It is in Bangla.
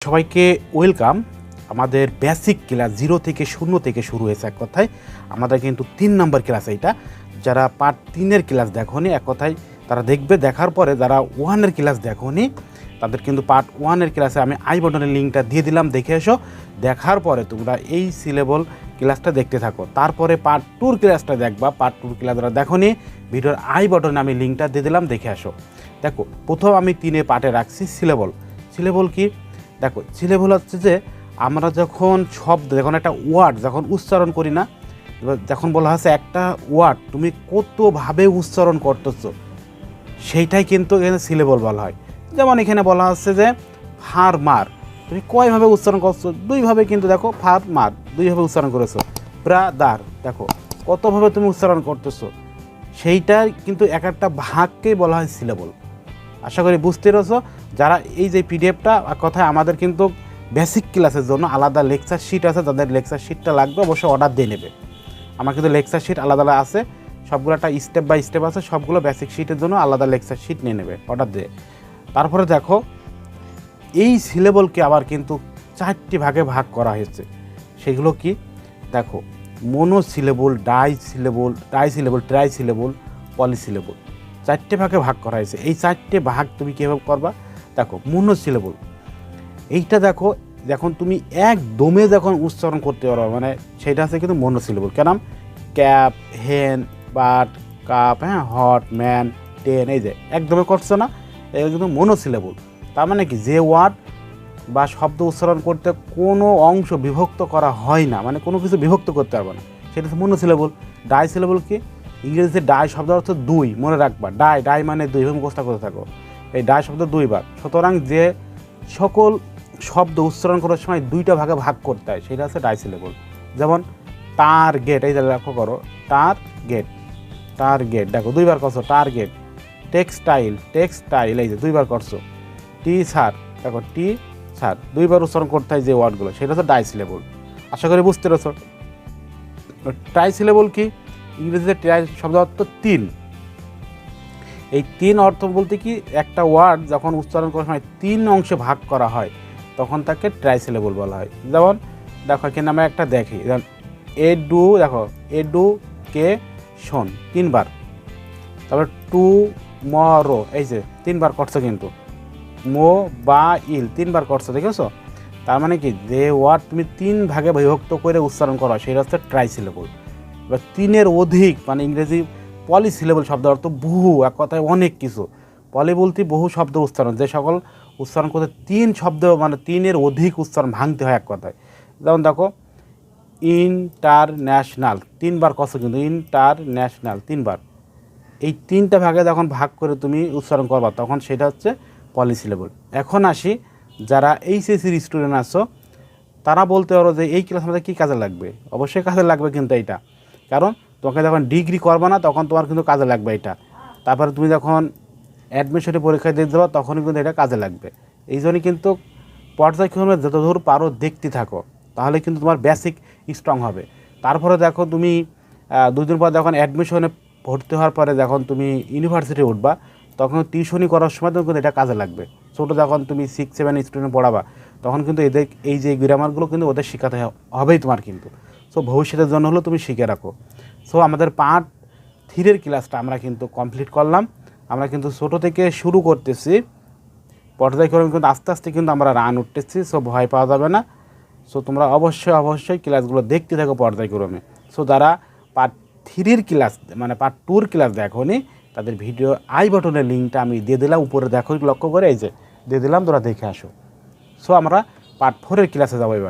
সবাইকে ওয়েলকাম। আমাদের বেসিক ক্লাস 0 থেকে 0 থেকে শুরু হয়েছে। এক কথায় আমাদের কিন্তু 3 নম্বর ক্লাস এইটা। যারা পার্ট 3-এর ক্লাস দেখোনি, এক কথায় তারা দেখবে, দেখার পরে যারা 1-এর ক্লাস দেখোনি তাদের কিন্তু পার্ট 1-এর ক্লাসে আমি আই বাটনের লিঙ্কটা দিয়ে দিলাম, দেখে এসো। দেখার পরে তোমরা এই সিলেবল ক্লাসটা দেখতে থাকো, তারপরে পার্ট 2-র ক্লাসটা দেখবা। পার্ট 2-র ক্লাস যারা দেখোনি, ভিডিওর আই বাটনে আমি লিঙ্কটা দিয়ে দিলাম, দেখে আসো। দেখো, প্রথম আমি 3 পার্টে রাখছি সিলেবল কি। দেখো, সিলেবল হচ্ছে যে আমরা যখন শব্দ, যখন একটা ওয়ার্ড যখন উচ্চারণ করি না, যখন বলা হচ্ছে একটা ওয়ার্ড তুমি কতভাবে উচ্চারণ করতেছো, সেইটাই কিন্তু এখানে সিলেবল বলা হয়। যেমন এখানে বলা হচ্ছে যে ফার্মার, তুমি কয়ভাবে উচ্চারণ করছো? 2ভাবে। কিন্তু দেখো, ফার্মার 2ভাবে উচ্চারণ করেছো। ব্রাদার, দেখো কতভাবে তুমি উচ্চারণ করতেছো, সেইটাই কিন্তু এক একটা ভাগকেই বলা হয় সিলেবল। আশা করি বুঝতে পেরেছো। যারা এই যে পিডিএফটা, কথায় আমাদের কিন্তু বেসিক ক্লাসের জন্য আলাদা লেকচার শিট আছে, যাদের লেকচার শিটটা লাগবে অবশ্যই অর্ডার দিয়ে নেবে। আমার কিন্তু লেকচার শিট আলাদা আলাদা আছে, সবগুলো একটা স্টেপ বাই স্টেপ আছে, সবগুলো বেসিক শিটের জন্য আলাদা লেকচার শিট নিয়ে নেবে অর্ডার দিয়ে। তারপরে দেখো, এই সিলেবলকে আবার কিন্তু 4টি ভাগে ভাগ করা হয়েছে। সেগুলো কি দেখো, মনোসিলেবল, ডাইসিলেবল, ট্রাইসিলেবল, পলিসিলেবল, 4টে ভাগে ভাগ করা হয়েছে। এই 4টে ভাগ তুমি কীভাবে করবা? দেখো, মনোসিলেবল এইটা দেখো, যখন তুমি একদমে যখন উচ্চারণ করতে পারো, মানে সেটা হচ্ছে কিন্তু মনোসিলেবল। কেন? ক্যাপ, হেন, বাট, কাপ, হ্যাঁ, হট, ম্যান, টেন, এই যে একদমে করছো না, এটা কিন্তু মনোসিলেবল। তার মানে কি, যে ওয়ার্ড বা শব্দ উচ্চারণ করতে কোনো অংশ বিভক্ত করা হয় না, মানে কোনো কিছু বিভক্ত করতে পারবে না, সেটা হচ্ছে মনোসিলেবল। ডাইসিলেবল কি? ইংরেজিতে ডাই শব্দ অর্থ 2, মনে রাখবা। ডাই মানে 2, এভাবে মুখস্থ করতে থাকো। এই ডাই শব্দ 2বার। সুতরাং যে সকল শব্দ উচ্চারণ করার সময় 2টা ভাগে ভাগ করতে হয়, সেটা হচ্ছে ডাইসিলেবল। যেমন টার্গেট, এই যে লক্ষ্য করো, টার্গেট, দেখো 2বার করছো, টার্গেট। টেক্সটাইল, এই যে 2বার করছো। টিচার, দেখো টিচার 2বার উচ্চারণ করতে হয় যে ওয়ার্ডগুলো, সেটা হচ্ছে ডাইসিলেবল। আশা করি বুঝতে পেরেছো। ট্রাইসিলেবল কি? ইংরেজিতে ট্রাই শব্দ অর্থ 3। এই 3 অর্থ বলতে কি, একটা ওয়ার্ড যখন উচ্চারণ করার সময় 3 অংশে ভাগ করা হয়, তখন তাকে ট্রাইসিলেবল বলা হয়। যেমন দেখো, এখানে আমরা একটা দেখি, যেমন দেখো এডুকেশন 3বার। তারপর টুমরো, এই যে 3বার করছো, কিন্তু মোবাইল 3বার করছো, দেখেছো? তার মানে কি, যে ওয়ার্ড তুমি 3 ভাগে বিভক্ত করে উচ্চারণ করা, সেটা হচ্ছে ট্রাইসিলেবল। এবার 3-এর অধিক, মানে ইংরেজি পলিসিলেবল শব্দ অর্থ বহু, এক কথায় অনেক কিছু। পলি বলতে বহু শব্দ উচ্চারণ, যে সকল উচ্চারণ করতে 3 শব্দ, মানে 3-এর অধিক উচ্চারণ ভাঙতে হয় এক কথায়। যেমন দেখো, ইন্টারন্যাশনাল 3বার করছো, কিন্তু ইন্টারন্যাশনাল 3বার। এই 3টা ভাগে যখন ভাগ করে তুমি উচ্চারণ করবা, তখন সেটা হচ্ছে পলিসিলেবল। এখন আসি, যারা এইচএসসির স্টুডেন্ট আছো, তারা বলতে পারো যে এই ক্লাস আমাদের কী কাজে লাগবে। অবশ্যই কাজে লাগবে কিন্তু এইটা, কারণ তোমাকে যখন ডিগ্রি করবে না, তখন তোমার কিন্তু কাজে লাগবে এটা। তারপরে তুমি যখন অ্যাডমিশনের পরীক্ষা দিয়ে দেবো, তখনই কিন্তু এটা কাজে লাগবে। এই জন্যই কিন্তু পর্যায়ক্রমে যতদূর পারো দেখতে থাকো, তাহলে কিন্তু তোমার বেসিক স্ট্রং হবে। তারপরে দেখো, তুমি 2 দিন পর যখন অ্যাডমিশনে ভর্তি হওয়ার পরে যখন তুমি ইউনিভার্সিটি উঠবা, তখন টিউশনি করার সময় তখন কিন্তু এটা কাজে লাগবে। ছোটো যখন তুমি 6-7 স্টুডেন্ট পড়াবা, তখন কিন্তু এদের এই যে গ্রামারগুলো কিন্তু ওদের শেখাতে হবেই তোমার কিন্তু। সো ভবিষ্যতের জন্য হলো তুমি শিখে রাখো। সো আমাদের পার্ট 3-এর ক্লাসটা আমরা কিন্তু কমপ্লিট করলাম। আমরা কিন্তু ছোটো থেকে শুরু করতেছি, পর্যায়ক্রমে কিন্তু আস্তে আস্তে কিন্তু আমরা রান উঠতেছি। সো ভয় পাওয়া যাবে না। সো তোমরা অবশ্যই ক্লাসগুলো দেখতে থাকো পর্যায়ক্রমে। সো যারা পার্ট 3-এর ক্লাস, মানে পার্ট 2-র ক্লাস দেখোনি, তাদের ভিডিও আই বাটনের লিঙ্কটা আমি দিয়ে দিলাম, উপরে দেখো, লক্ষ্য করে, এই যে দিয়ে দিলাম, তোরা দেখে আসো। সো আমরা পার্ট 4-এর ক্লাসে যাবো এবার।